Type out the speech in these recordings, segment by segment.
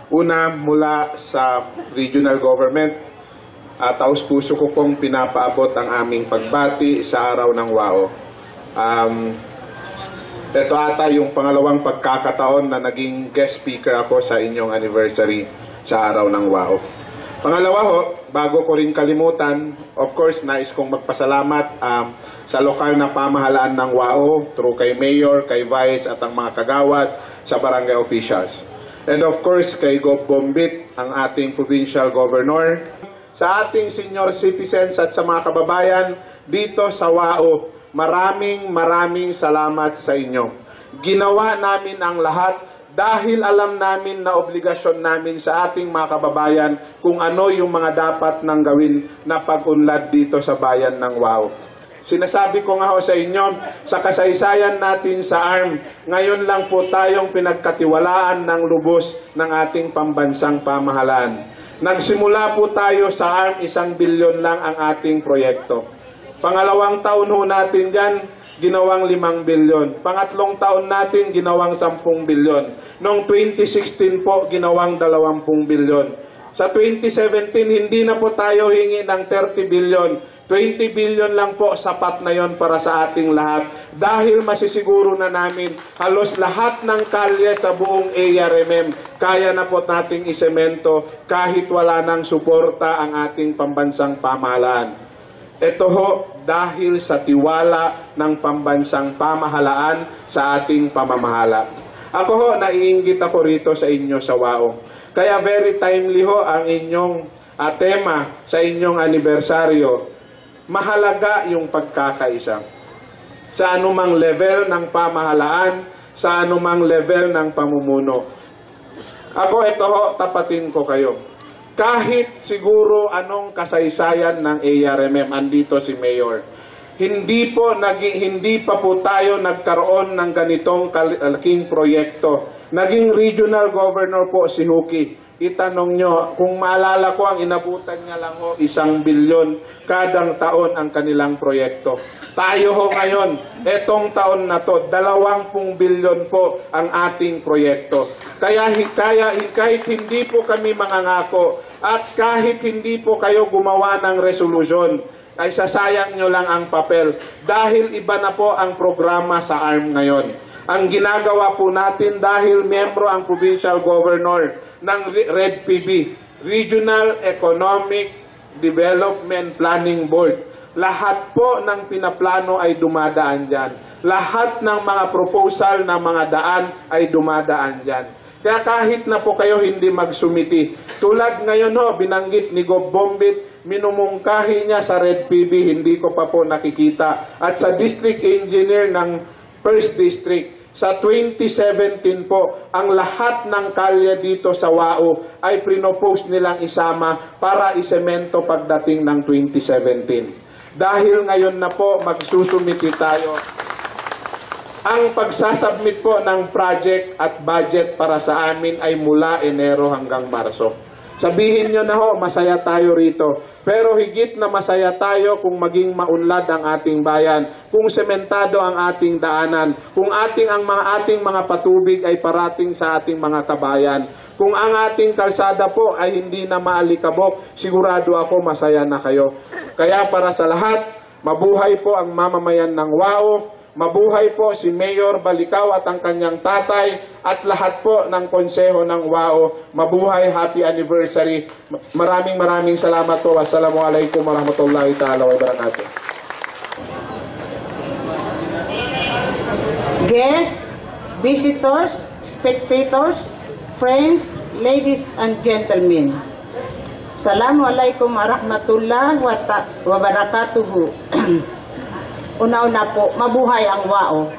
Una, mula sa regional government, taus-puso ko pong pinapaabot ang aming pagbati sa araw ng WAO. Ito ata yung pangalawang pagkakataon na naging guest speaker ako sa inyong anniversary sa araw ng WAO. Pangalawa ho, bago ko rin kalimutan, of course, nais kong magpasalamat sa lokal na pamahalaan ng WAO, through kay Mayor, kay Vice at ang mga kagawad sa barangay officials. And of course, kay Gov. Bombit, ang ating provincial governor. Sa ating senior citizens at sa mga kababayan dito sa WAO, maraming salamat sa inyo. Ginawa namin ang lahat dahil alam namin na obligasyon namin sa ating mga kababayan kung ano yung mga dapat nang gawin na pag-unlad dito sa bayan ng WAO. Sinasabi ko nga ho sa inyo, sa kasaysayan natin sa ARM, ngayon lang po tayong pinagkatiwalaan ng lubos ng ating pambansang pamahalaan. Nagsimula po tayo sa ARM, 1 bilyon lang ang ating proyekto. Pangalawang taon ho natin dyan, ginawang 5 bilyon. Pangatlong taon natin, ginawang 10 bilyon. Noong 2016 po, ginawang 20 bilyon. Sa 2017, hindi na po tayo hingi ng 30 bilyon. 20 bilyon lang po, sapat na yon para sa ating lahat. Dahil masisiguro na namin, halos lahat ng kalye sa buong ARMM, kaya na po nating isemento kahit wala ng suporta ang ating pambansang pamahalaan. Ito ho, dahil sa tiwala ng pambansang pamahalaan sa ating pamamahala. Ako ho, naiinggit ako rito sa inyo sa WAO. Kaya very timely ho ang inyong tema sa inyong anibersaryo. Mahalaga yung pagkakaisa. Sa anumang level ng pamahalaan, sa anumang level ng pamumuno. Ako, ito ho, tapatin ko kayo. Kahit siguro anong kasaysayan ng ARMM, andito si Mayor, hindi pa po tayo nagkaroon ng ganitong kalaking proyekto. Naging regional governor po si Huki. Itanong nyo, kung maalala ko, ang inabutan niya lang ho, 1 bilyon kadang taon ang kanilang proyekto. Tayo ho ngayon, etong taon na to, 20 bilyon po ang ating proyekto. Kaya kahit hindi po kami mangangako at kahit hindi po kayo gumawa ng resolusyon, ay sasayang nyo lang ang papel dahil iba na po ang programa sa ARM ngayon. Ang ginagawa po natin dahil miyembro ang provincial governor ng REDPB, Regional Economic Development Planning Board. Lahat po ng pinaplano ay dumadaan dyan. Lahat ng mga proposal ng mga daan ay dumadaan dyan. Kaya kahit na po kayo hindi magsumiti, tulad ngayon ho, binanggit ni Gov. Bombit, minumungkahi niya sa REDPB, hindi ko pa po nakikita. At sa district engineer ng 1st District, sa 2017 po, ang lahat ng kalye dito sa WAO ay prinopose nilang isama para isemento pagdating ng 2017. Dahil ngayon na po, magsusumiti tayo. Ang pagsasubmit po ng project at budget para sa amin ay mula Enero hanggang Marso. Sabihin nyo na ho, masaya tayo rito. Pero higit na masaya tayo kung maging maunlad ang ating bayan, kung sementado ang ating daanan, kung ang ating mga patubig ay parating sa ating mga kabayan, kung ang ating kalsada po ay hindi na maalikabok, sigurado ako masaya na kayo. Kaya para sa lahat, mabuhay po ang mamamayan ng WAO, mabuhay po si Mayor Ballicao at ang kanyang tatay at lahat po ng konseho ng WAO. Mabuhay, happy anniversary. Maraming salamat po. Wassalamualaikum warahmatullahi ta'ala wabarakatuh. Guests, visitors, spectators, friends, ladies and gentlemen. Assalamualaikum warahmatullahi wabarakatuh. Una-una po, mabuhay ang WAO.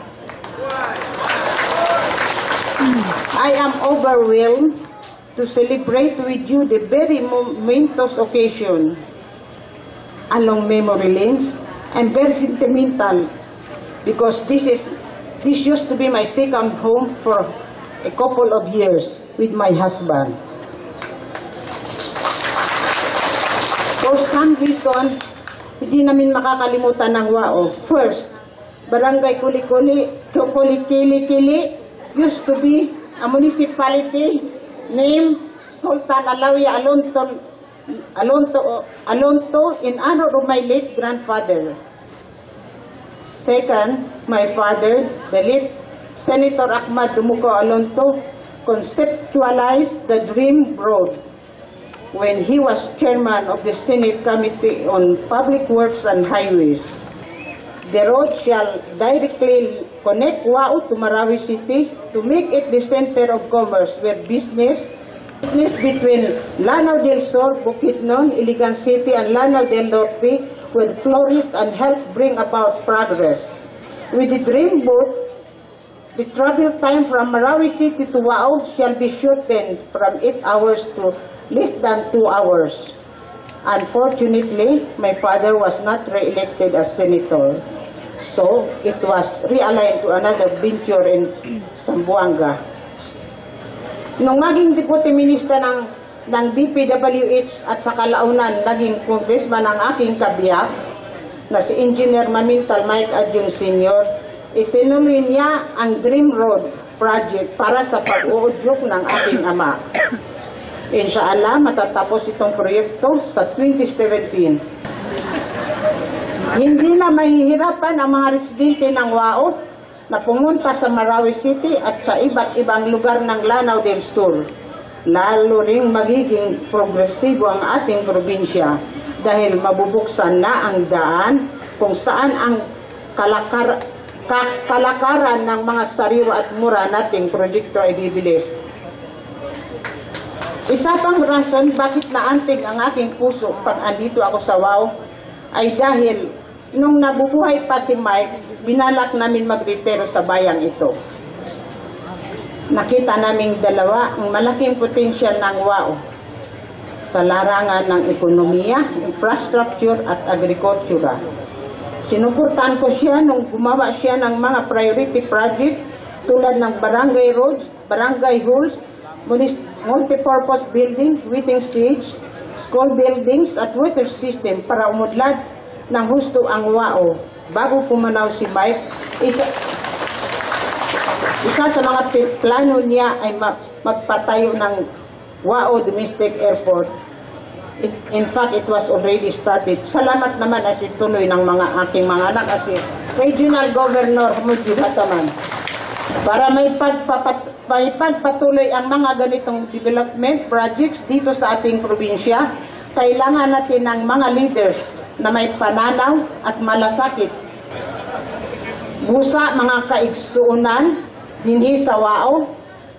I am overwhelmed to celebrate with you the very momentous occasion along memory lanes. I'm very sentimental because this used to be my second home for a couple of years with my husband. For some reason, hindi namin makakalimutan ng WAO. First, Barangay Kulikili used to be a municipality named Sultan Alawi Alonto in honor of my late grandfather. Second, my father, the late Senator Ahmad Dumuko Alonto, conceptualized the Dream Road when he was chairman of the Senate Committee on Public Works and Highways. The road shall directly connect Wao to Marawi City to make it the center of commerce where business between Lanao del Sur, Bukidnon, Iligan City, and Lanao del Norte will flourish and help bring about progress. With the Dream Boat, the travel time from Marawi City to Wao shall be shortened from 8 hours to less than 2 hours. Unfortunately, my father was not re-elected as senator, so it was realigned to another venture in Zamboanga. Nung maging deputy minister ng DPWH at sa kalaunan, naging congressman ang aking kabiyak na si Engineer Mamintal Mike Adjun Sr., itinuloy niya ang Dream Road project para sa pag-uudyok ng aking ama. Inshallah, matatapos itong proyekto sa 2017. Hindi na mahihirapan ang mga residente ng Wao na pumunta sa Marawi City at sa iba't ibang lugar ng Lanao del Sur. Lalo ring magiging progresibo ang ating probinsya dahil mabubuksan na ang daan kung saan ang kalakaran ng mga sariwa at mura nating proyekto ay bibilis. Isa pang rason bakit naantig ang aking puso pag andito ako sa Wao ay dahil nung nabubuhay pa si Mike, binalak namin mag-retiro sa bayang ito. Nakita naming dalawa ang malaking potensyal ng Wao sa larangan ng ekonomiya, infrastructure at agrikultura. Sinuportahan ko siya nung gumawa siya ng mga priority project tulad ng barangay roads, barangay halls, multipurpose building, waiting stage, school buildings at water system para umudlad ng husto ang Wao. Bago pumanaw si Mike, isa sa mga plano niya ay magpatayo ng Wao Domestic Airport. In fact, it was already started. Salamat naman at ituloy ng mga aking mga anak at si Regional Governor Mujib Hataman. Para may pagpatuloy ang mga ganitong development projects dito sa ating probinsya, kailangan natin ng mga leaders na may pananaw at malasakit. Busa mga kaigsuunan, dinhi sa Wao,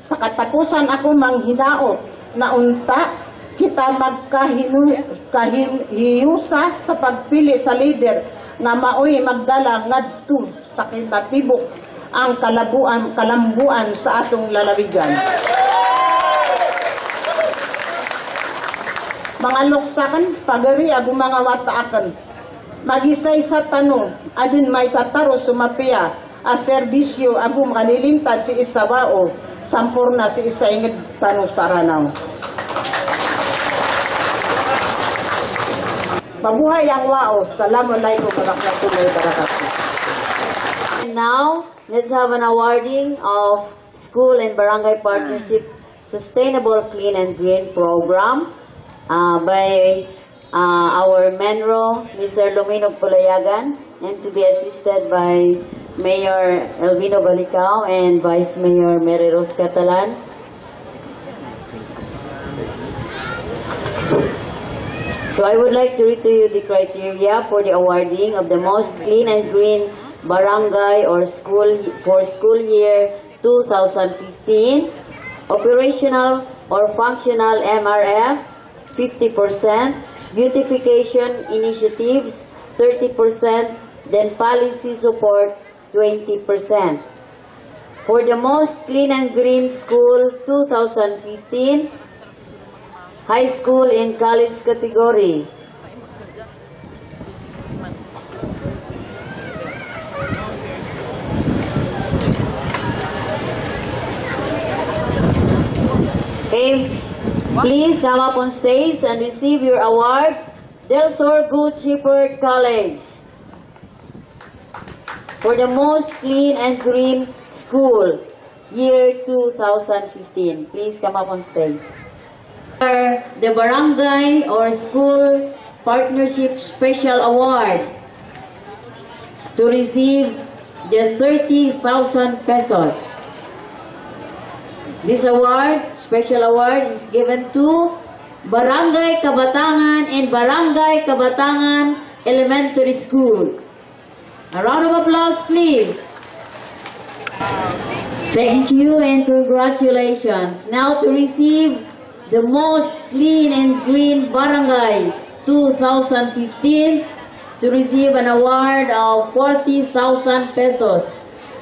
sa katapusan ako manghinaot na unta, kita magkahiyusa sa pagpili sa leader nga maoy magdala ngadto sa kinatibok ang kalambuan sa atong lalawigan. Mga luksakan, pagari agong mga wataakan. Magisay sa tanong, adin may tataro sumapiya, a serbisyo agong kanilintad si isa Wao, sampurna si isa ingid tanong sa Ranao. Mabuhay ang Wao. Assalamualaikum warahmatullahi wabarakatuh. And now, let's have an awarding of School and Barangay Partnership Sustainable Clean and Green Program by our Menro, Mr. Luminog Pulayagan, and to be assisted by Mayor Elvino Balicao and Vice Mayor Mary Ruth Catalan. So I would like to read to you the criteria for the awarding of the most clean and green barangay or school for school year 2015. Operational or functional MRF 50%, beautification initiatives 30%, then policy support 20%. For the most clean and green school 2015, high school and college category. Okay, please come up on stage and receive your award, Del Sur Good Shepherd College. For the most clean and green school, year 2015. Please come up on stage. The Barangay or School Partnership Special Award to receive the 30,000 pesos. This award, special award, is given to Barangay Kabatangan and Barangay Kabatangan Elementary School. A round of applause, please. Thank you and congratulations. Now to receive the most clean and green barangay 2015, to receive an award of 40,000 pesos.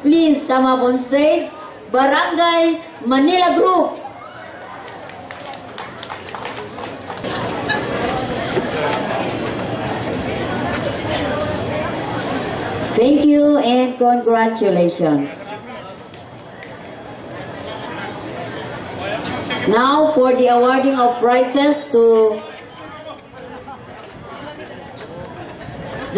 Please come up on stage, Barangay Manila Group. Thank you and congratulations. Now for the awarding of prizes to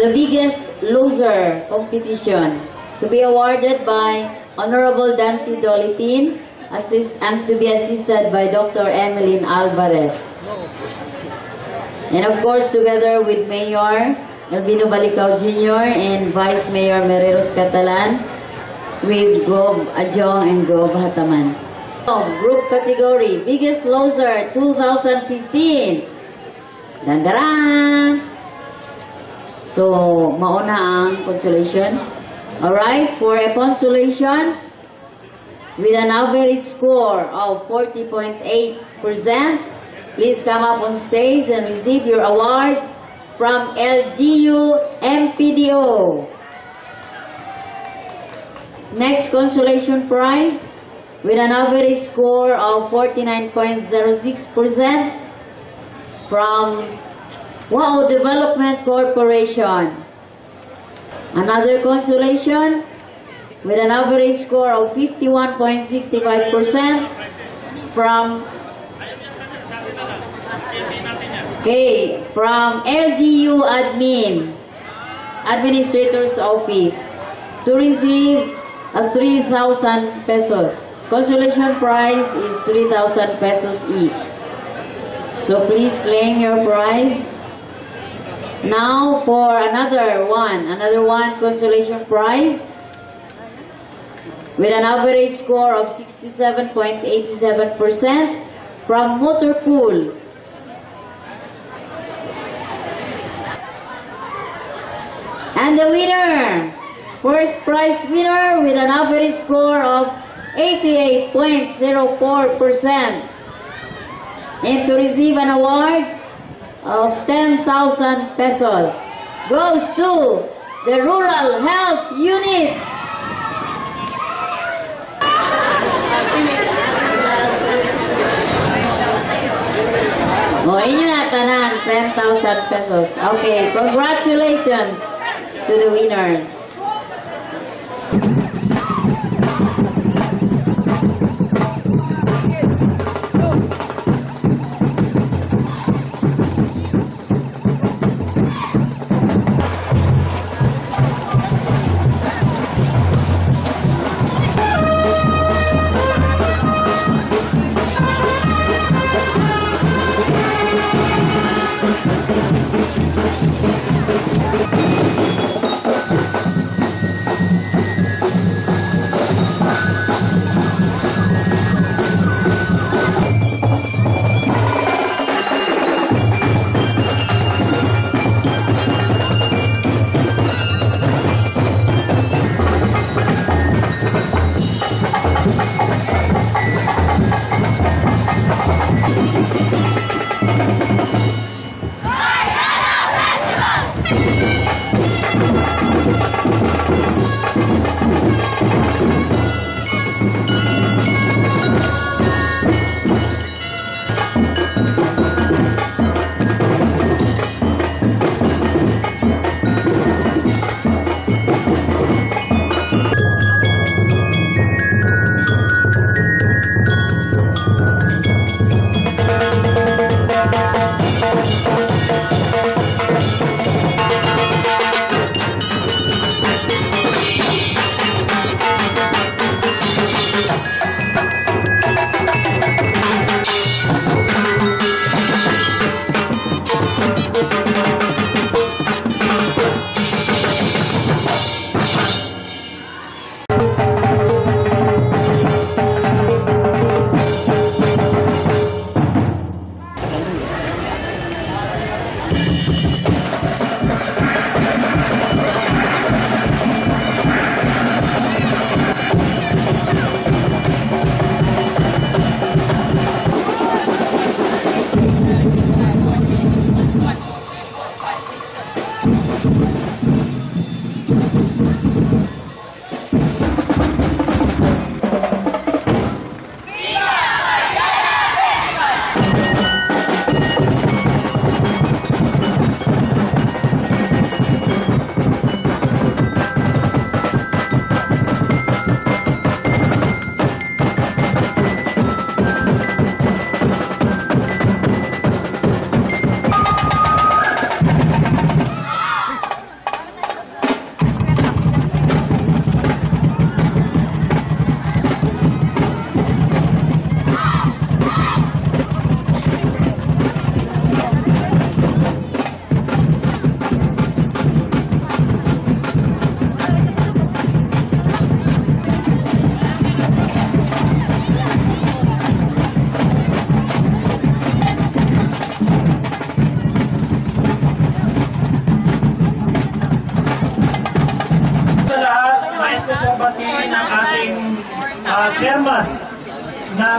the Biggest Loser competition, to be awarded by Honorable Dante Dolitin, and to be assisted by Dr. Emeline Alvarez. And of course, together with Mayor Elvino Balicao Jr. and Vice Mayor Merirot Catalan, with Gob Adjong and Gob Hataman. Group category, Biggest Loser 2015. Dandaran! So, mauna ang consolation. Alright, for a consolation, with an average score of 40.8%, please come up on stage and receive your award from LGU MPDO. Next consolation prize, with an average score of 49.06%, from Wow Development Corporation. Another consolation, with an average score of 51.65%, from LGU Administrator's Office, to receive a 3,000 pesos. Consolation prize is 3,000 pesos each. So please claim your prize. Now for another one consolation prize, with an average score of 67.87%, from Motor Pool. And the winner, first prize winner, with an average score of 88.04%, and to receive an award of 10,000 pesos, goes to the Rural Health Unit. Inyo na tanan, 10,000 pesos. Okay, congratulations to the winners.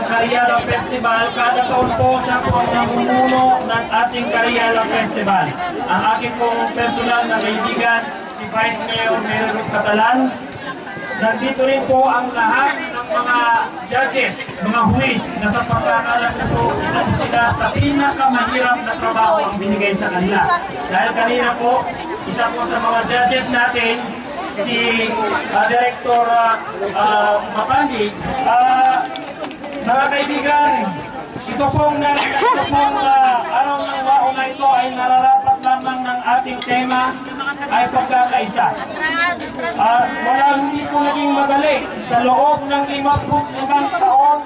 Cariala Festival. Kada taon po siya po ang namumuno ng ating Cariala Festival. Ang aking pong personal na kaibigan, si Vice Mayor Meron Catalan. Nandito rin po ang lahat ng mga judges, mga huwis, na sa pagkakalam na po, isa po sila sa pinakamahirap na trabaho ang binigay sa kanila. Dahil kanina po, isa po sa mga judges natin, si Director Mapandi, mga kaibigan, ito pong araw ng WAO na ito ay nararapat lamang ng ating tema ay pagkakaisa. Wala hindi po naging madali sa loob ng 55 taon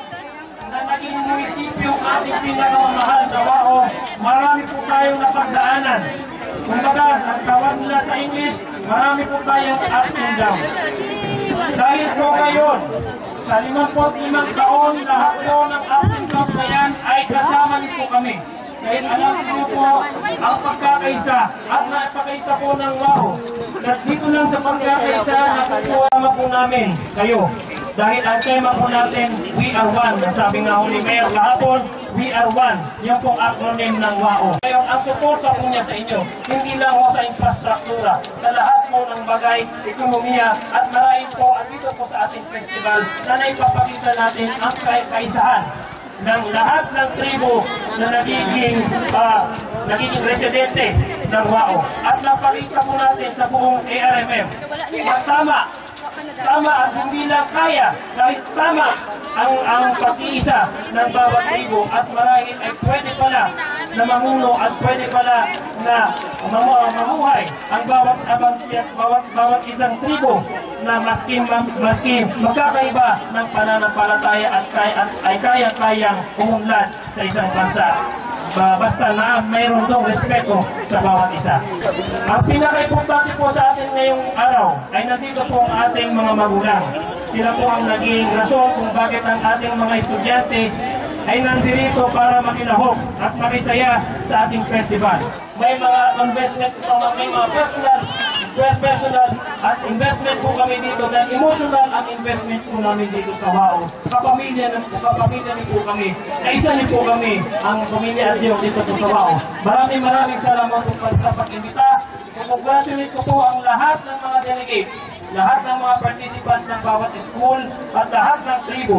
na naging munisipyo ang ating pinakamamahal na WAO. Marami po tayong napagdaanan. Kumbaga, ang tawag nila sa English, marami po tayong ups and downs. Dahil po ngayon, sa 55 taon, lahat po ng ups and downs na yan ay kasama niyo po kami. Dahil alam niyo po ang pagkakaisa at naipakita po ng WAO. At dito lang sa pagkakaisa, nakukuha po namin kayo. Dahil ang tema po natin, We Are One. Sabi nga ni Mayor kahapon, We Are One. Yan pong acronym ng WAO. Ngayon, ang suporta po niya sa inyo, hindi lang po sa infrastruktura, sa lahat po ng bagay, ekonomiya, at marahil po, at dito po sa ating festival, na naipapakita natin ang kaisahan ng lahat ng tribo na nagiging residente ng WAO. At napakita po natin sa buong ARMM na tama at hindi lang kaya, kahit tama ang pag-iisa ng bawat tribo at marahil ay pwede pala na mamuno at pwede pala na mamuhay ang bawat isang tribo na maski magkakaiba ng pananampalataya at kaya-kayang umunlad sa isang bansa. Basta na mayroon dong respeto sa bawat isa. Ang pinaka-importante po sa atin ngayong araw ay nandito po ang ating mga magulang. Sila po ang naging rason kung bakit ang ating mga estudyante ay nandito para makilahok at makisaya sa ating festival. May mga investment po, may mga personal at investment po kami dito dahil emotional ang investment po namin dito sa WAO. Kapamilya niyo po kami. Kaisa niyo po kami ang pamilya at Diyos dito po sa WAO. Maraming salamat po sa pag-imbita. Congratulate ko po ang lahat ng mga delegates, lahat ng mga participants ng bawat school at lahat ng tribo.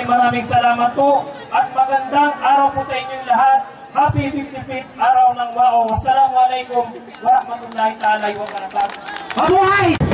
Maraming salamat po at magandang araw po sa inyong lahat. Happy 55th araw ng WAO. Wassalamualaikum warahmatullahi ta'ala wa barakatuh. Mabuhay!